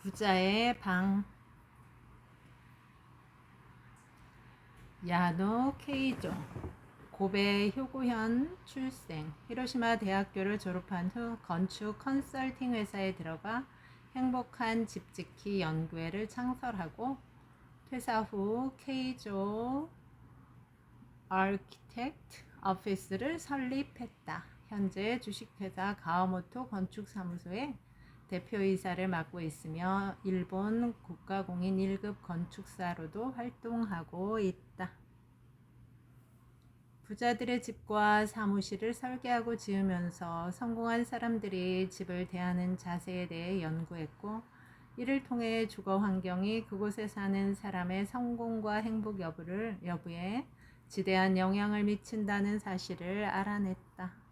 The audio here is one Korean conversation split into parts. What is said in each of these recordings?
부자의 방. 야노 케이조, 고베 효고현 출생. 히로시마 대학교를 졸업한 후 건축 컨설팅 회사에 들어가 행복한 집짓기 연구회를 창설하고 퇴사 후 케이조 아키텍트 오피스를 설립했다. 현재 주식회사 가와모토 건축사무소의 대표이사를 맡고 있으며 일본 국가공인 1급 건축사로도 활동하고 있다. 부자들의 집과 사무실을 설계하고 지으면서 성공한 사람들이 집을 대하는 자세에 대해 연구했고, 이를 통해 주거 환경이 그곳에 사는 사람의 성공과 행복 여부에 지대한 영향을 미친다는 사실을 알아냈다.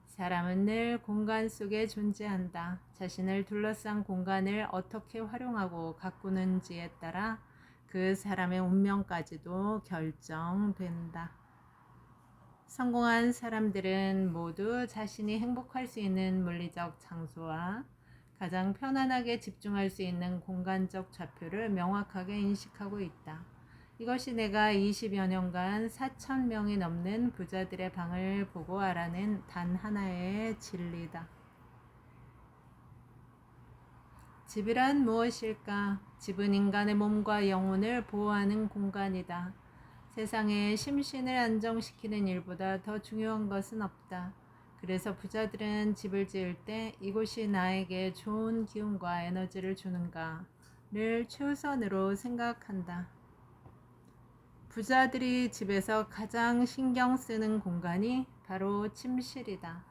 사람은 늘 공간 속에 존재한다. 자신을 둘러싼 공간을 어떻게 활용하고 가꾸는지에 따라 그 사람의 운명까지도 결정된다. 성공한 사람들은 모두 자신이 행복할 수 있는 물리적 장소와 가장 편안하게 집중할 수 있는 공간적 좌표를 명확하게 인식하고 있다. 이것이 내가 20여 년간 4,000명이 넘는 부자들의 방을 보고 알아낸 단 하나의 진리다. 집이란 무엇일까? 집은 인간의 몸과 영혼을 보호하는 공간이다. 세상에 심신을 안정시키는 일보다 더 중요한 것은 없다. 그래서 부자들은 집을 지을 때 이곳이 나에게 좋은 기운과 에너지를 주는가를 최우선으로 생각한다. 부자들이 집에서 가장 신경 쓰는 공간이 바로 침실이다.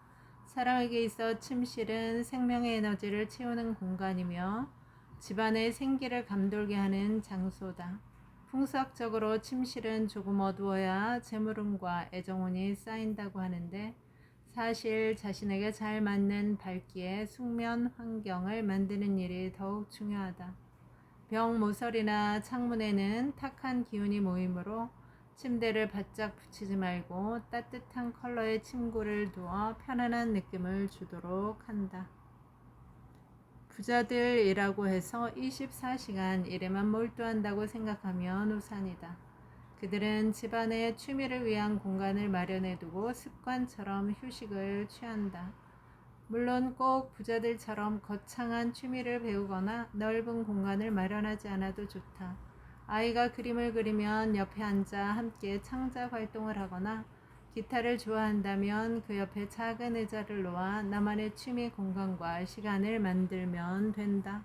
사람에게 있어 침실은 생명의 에너지를 채우는 공간이며 집안의 생기를 감돌게 하는 장소다. 풍수학적으로 침실은 조금 어두워야 재물운과 애정운이 쌓인다고 하는데, 사실 자신에게 잘 맞는 밝기의 숙면 환경을 만드는 일이 더욱 중요하다. 벽 모서리나 창문에는 탁한 기운이 모이므로 침대를 바짝 붙이지 말고 따뜻한 컬러의 침구를 두어 편안한 느낌을 주도록 한다. 부자들이라고 해서 24시간 일에만 몰두한다고 생각하면 오산이다. 그들은 집안에 취미를 위한 공간을 마련해두고 습관처럼 휴식을 취한다. 물론 꼭 부자들처럼 거창한 취미를 배우거나 넓은 공간을 마련하지 않아도 좋다. 아이가 그림을 그리면 옆에 앉아 함께 창작 활동을 하거나, 기타를 좋아한다면 그 옆에 작은 의자를 놓아 나만의 취미 공간과 시간을 만들면 된다.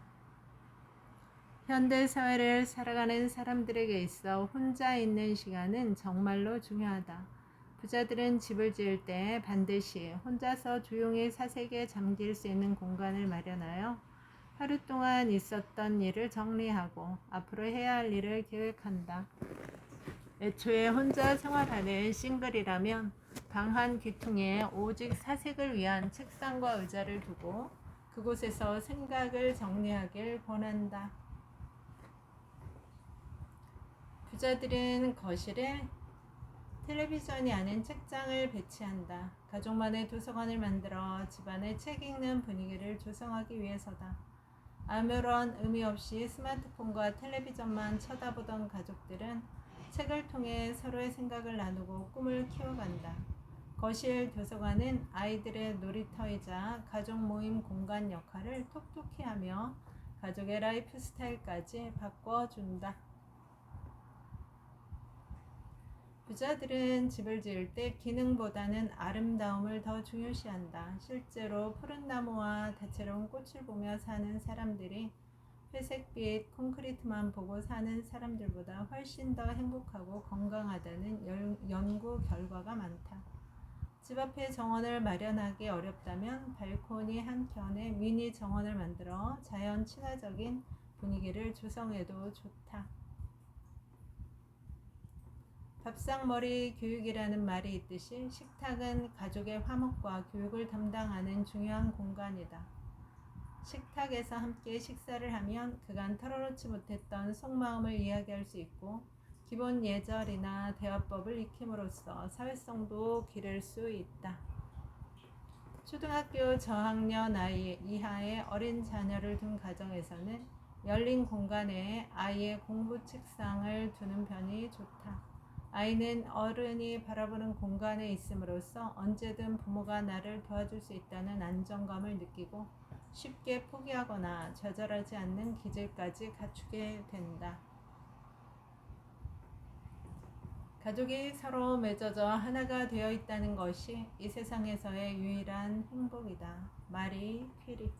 현대 사회를 살아가는 사람들에게 있어 혼자 있는 시간은 정말로 중요하다. 부자들은 집을 지을 때 반드시 혼자서 조용히 사색에 잠길 수 있는 공간을 마련하여 하루 동안 있었던 일을 정리하고 앞으로 해야 할 일을 계획한다. 애초에 혼자 생활하는 싱글이라면 방 한 귀퉁이에 오직 사색을 위한 책상과 의자를 두고 그곳에서 생각을 정리하길 권한다. 부자들은 거실에 텔레비전이 아닌 책장을 배치한다. 가족만의 도서관을 만들어 집안의 책 읽는 분위기를 조성하기 위해서다. 아무런 의미 없이 스마트폰과 텔레비전만 쳐다보던 가족들은 책을 통해 서로의 생각을 나누고 꿈을 키워간다. 거실 도서관은 아이들의 놀이터이자 가족 모임 공간 역할을 톡톡히 하며 가족의 라이프 스타일까지 바꿔준다. 부자들은 집을 지을 때 기능보다는 아름다움을 더 중요시한다. 실제로 푸른 나무와 다채로운 꽃을 보며 사는 사람들이 회색빛 콘크리트만 보고 사는 사람들보다 훨씬 더 행복하고 건강하다는 연구 결과가 많다. 집 앞에 정원을 마련하기 어렵다면 발코니 한켠에 미니 정원을 만들어 자연 친화적인 분위기를 조성해도 좋다. 밥상머리 교육이라는 말이 있듯이 식탁은 가족의 화목과 교육을 담당하는 중요한 공간이다. 식탁에서 함께 식사를 하면 그간 털어놓지 못했던 속마음을 이야기할 수 있고, 기본 예절이나 대화법을 익힘으로써 사회성도 기를 수 있다. 초등학교 저학년 아이 이하의 어린 자녀를 둔 가정에서는 열린 공간에 아이의 공부 책상을 두는 편이 좋다. 아이는 어른이 바라보는 공간에 있음으로써 언제든 부모가 나를 도와줄 수 있다는 안정감을 느끼고 쉽게 포기하거나 좌절하지 않는 기질까지 갖추게 된다. 가족이 서로 맺어져 하나가 되어 있다는 것이 이 세상에서의 유일한 행복이다. 마리 퀴리.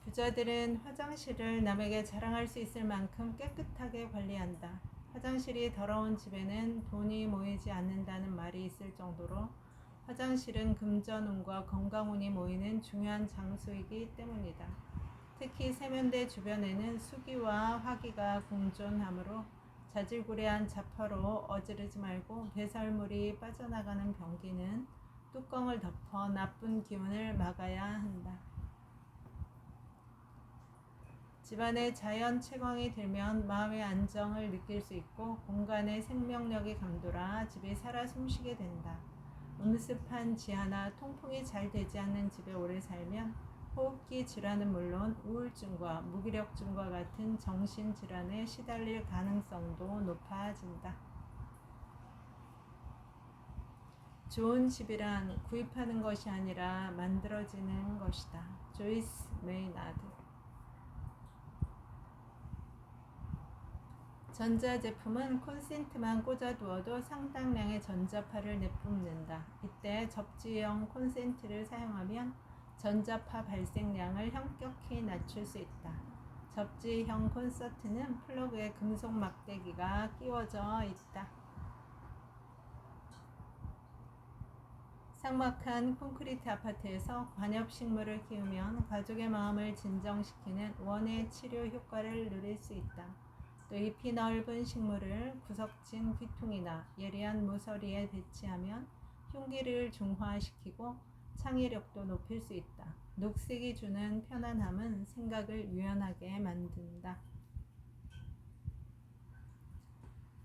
부자들은 화장실을 남에게 자랑할 수 있을 만큼 깨끗하게 관리한다. 화장실이 더러운 집에는 돈이 모이지 않는다는 말이 있을 정도로 화장실은 금전운과 건강운이 모이는 중요한 장소이기 때문이다. 특히 세면대 주변에는 수기와 화기가 공존하므로 자질구레한 자파로 어지르지 말고 배설물이 빠져나가는 변기는 뚜껑을 덮어 나쁜 기운을 막아야 한다. 집안에 자연 채광이 들면 마음의 안정을 느낄 수 있고 공간의 생명력이 감돌아 집이 살아 숨쉬게 된다. 음습한 지하나 통풍이 잘 되지 않는 집에 오래 살면 호흡기 질환은 물론 우울증과 무기력증과 같은 정신질환에 시달릴 가능성도 높아진다. 좋은 집이란 구입하는 것이 아니라 만들어지는 것이다. 조이스 메이나드. 전자제품은 콘센트만 꽂아두어도 상당량의 전자파를 내뿜는다. 이때 접지형 콘센트를 사용하면 전자파 발생량을 현격히 낮출 수 있다. 접지형 콘센트는 플러그에 금속 막대기가 끼워져 있다. 삭막한 콘크리트 아파트에서 관엽식물을 키우면 가족의 마음을 진정시키는 원의 치료 효과를 누릴 수 있다. 또 잎이 넓은 식물을 구석진 귀퉁이나 예리한 모서리에 배치하면 흉기를 중화시키고 창의력도 높일 수 있다. 녹색이 주는 편안함은 생각을 유연하게 만든다.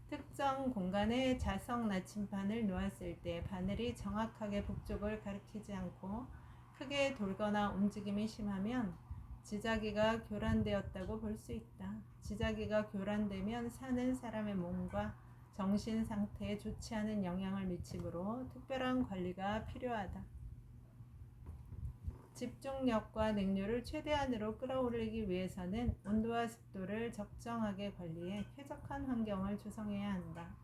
특정 공간에 자석 나침반을 놓았을 때 바늘이 정확하게 북쪽을 가리키지 않고 크게 돌거나 움직임이 심하면 지자기가 교란되었다고 볼 수 있다. 지자기가 교란되면 사는 사람의 몸과 정신 상태에 좋지 않은 영향을 미치므로 특별한 관리가 필요하다. 집중력과 능률을 최대한으로 끌어올리기 위해서는 온도와 습도를 적정하게 관리해 쾌적한 환경을 조성해야 한다.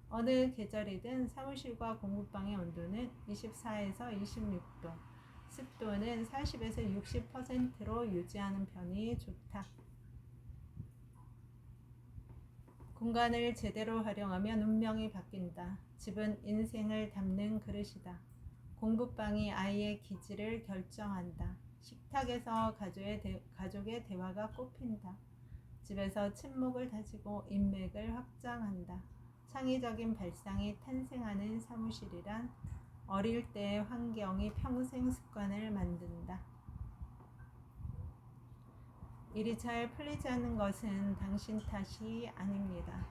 어느 계절이든 사무실과 공부방의 온도는 24에서 26도, 습도는 40에서 60%로 유지하는 편이 좋다. 공간을 제대로 활용하면 운명이 바뀐다. 집은 인생을 담는 그릇이다. 공부방이 아이의 기질을 결정한다. 식탁에서 가족의 대화가 꽃핀다. 집에서 침묵을 다지고 인맥을 확장한다. 창의적인 발상이 탄생하는 사무실이란 어릴 때의 환경이 평생 습관을 만든다. 일이 잘 풀리지 않는 것은 당신 탓이 아닙니다.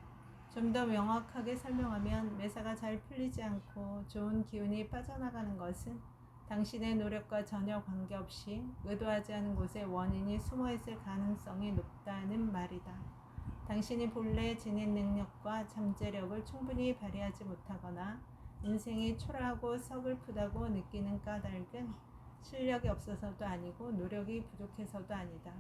좀 더 명확하게 설명하면 매사가 잘 풀리지 않고 좋은 기운이 빠져나가는 것은 당신의 노력과 전혀 관계없이 의도하지 않은 곳에 원인이 숨어있을 가능성이 높다는 말이다. 당신이 본래 지닌 능력과 잠재력을 충분히 발휘하지 못하거나 인생이 초라하고 서글프다고 느끼는 까닭은 실력이 없어서도 아니고 노력이 부족해서도 아니다.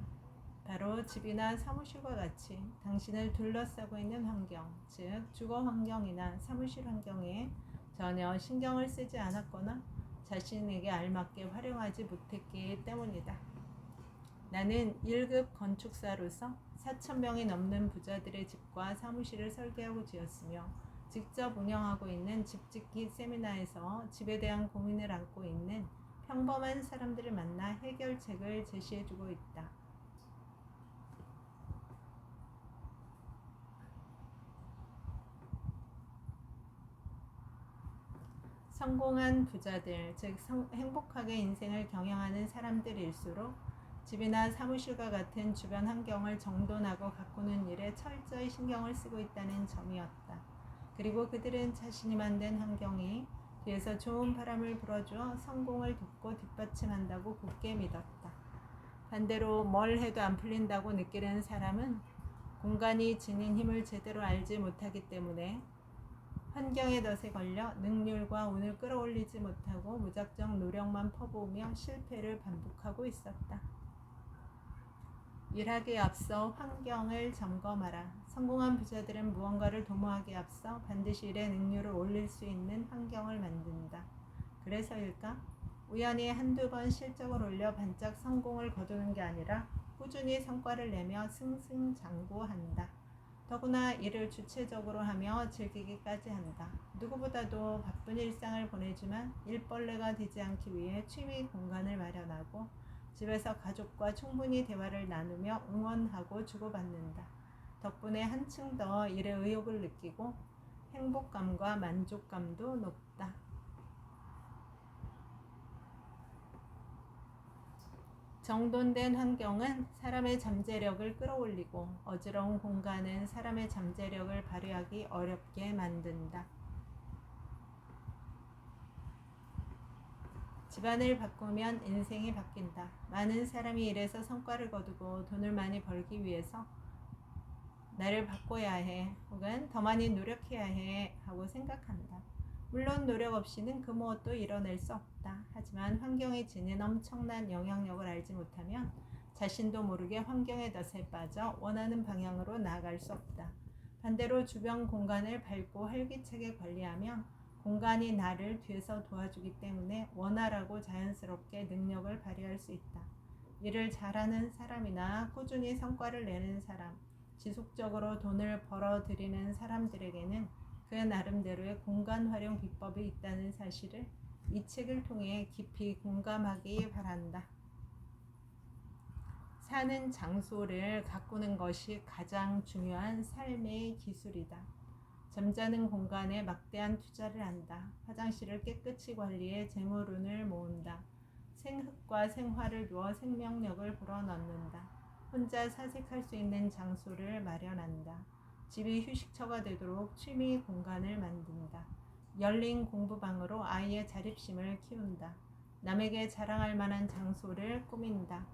바로 집이나 사무실과 같이 당신을 둘러싸고 있는 환경, 즉 주거 환경이나 사무실 환경에 전혀 신경을 쓰지 않았거나 자신에게 알맞게 활용하지 못했기 때문이다. 나는 1급 건축사로서 4,000명이 넘는 부자들의 집과 사무실을 설계하고 지었으며 직접 운영하고 있는 집짓기 세미나에서 집에 대한 고민을 안고 있는 평범한 사람들을 만나 해결책을 제시해주고 있다. 성공한 부자들, 즉 행복하게 인생을 경영하는 사람들일수록 집이나 사무실과 같은 주변 환경을 정돈하고 가꾸는 일에 철저히 신경을 쓰고 있다는 점이었다. 그리고 그들은 자신이 만든 환경이 뒤에서 좋은 바람을 불어주어 성공을 돕고 뒷받침한다고 굳게 믿었다. 반대로 뭘 해도 안 풀린다고 느끼는 사람은 공간이 지닌 힘을 제대로 알지 못하기 때문에 환경의 덫에 걸려 능률과 운을 끌어올리지 못하고 무작정 노력만 퍼부으며 실패를 반복하고 있었다. 일하기에 앞서 환경을 점검하라. 성공한 부자들은 무언가를 도모하기에 앞서 반드시 일의 능률을 올릴 수 있는 환경을 만든다. 그래서일까? 우연히 한두 번 실적을 올려 반짝 성공을 거두는 게 아니라 꾸준히 성과를 내며 승승장구한다. 더구나 이를 주체적으로 하며 즐기기까지 한다. 누구보다도 바쁜 일상을 보내지만 일벌레가 되지 않기 위해 취미 공간을 마련하고 집에서 가족과 충분히 대화를 나누며 응원하고 주고받는다. 덕분에 한층 더 일의 의욕을 느끼고 행복감과 만족감도 높다. 정돈된 환경은 사람의 잠재력을 끌어올리고 어지러운 공간은 사람의 잠재력을 발휘하기 어렵게 만든다. 집안을 바꾸면 인생이 바뀐다. 많은 사람이 일해서 성과를 거두고 돈을 많이 벌기 위해서 나를 바꿔야 해 혹은 더 많이 노력해야 해 하고 생각한다. 물론 노력 없이는 그 무엇도 이뤄낼 수 없다. 하지만 환경이 지닌 엄청난 영향력을 알지 못하면 자신도 모르게 환경의 덫에 빠져 원하는 방향으로 나아갈 수 없다. 반대로 주변 공간을 밝고 활기차게 관리하면 공간이 나를 뒤에서 도와주기 때문에 원활하고 자연스럽게 능력을 발휘할 수 있다. 일을 잘하는 사람이나 꾸준히 성과를 내는 사람, 지속적으로 돈을 벌어들이는 사람들에게는 그 나름대로의 공간 활용 비법이 있다는 사실을 이 책을 통해 깊이 공감하기 바란다. 사는 장소를 가꾸는 것이 가장 중요한 삶의 기술이다. 잠자는 공간에 막대한 투자를 한다. 화장실을 깨끗이 관리해 재물운을 모은다. 생흙과 생화를 두어 생명력을 불어넣는다. 혼자 사색할 수 있는 장소를 마련한다. 집이 휴식처가 되도록 취미 공간을 만든다. 열린 공부방으로 아이의 자립심을 키운다. 남에게 자랑할 만한 장소를 꾸민다.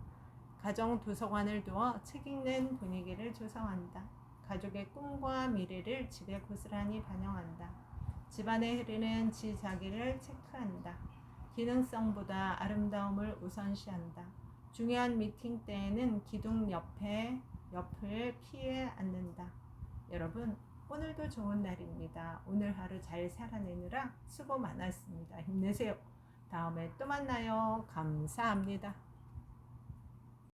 가정 도서관을 두어 책 읽는 분위기를 조성한다. 가족의 꿈과 미래를 집에 고스란히 반영한다. 집안에 흐르는 지자기를 체크한다. 기능성보다 아름다움을 우선시한다. 중요한 미팅 때에는 기둥 옆을 피해 앉는다. 여러분, 오늘도 좋은 날입니다. 오늘 하루 잘 살아내느라 수고 많았습니다. 힘내세요. 다음에 또 만나요. 감사합니다.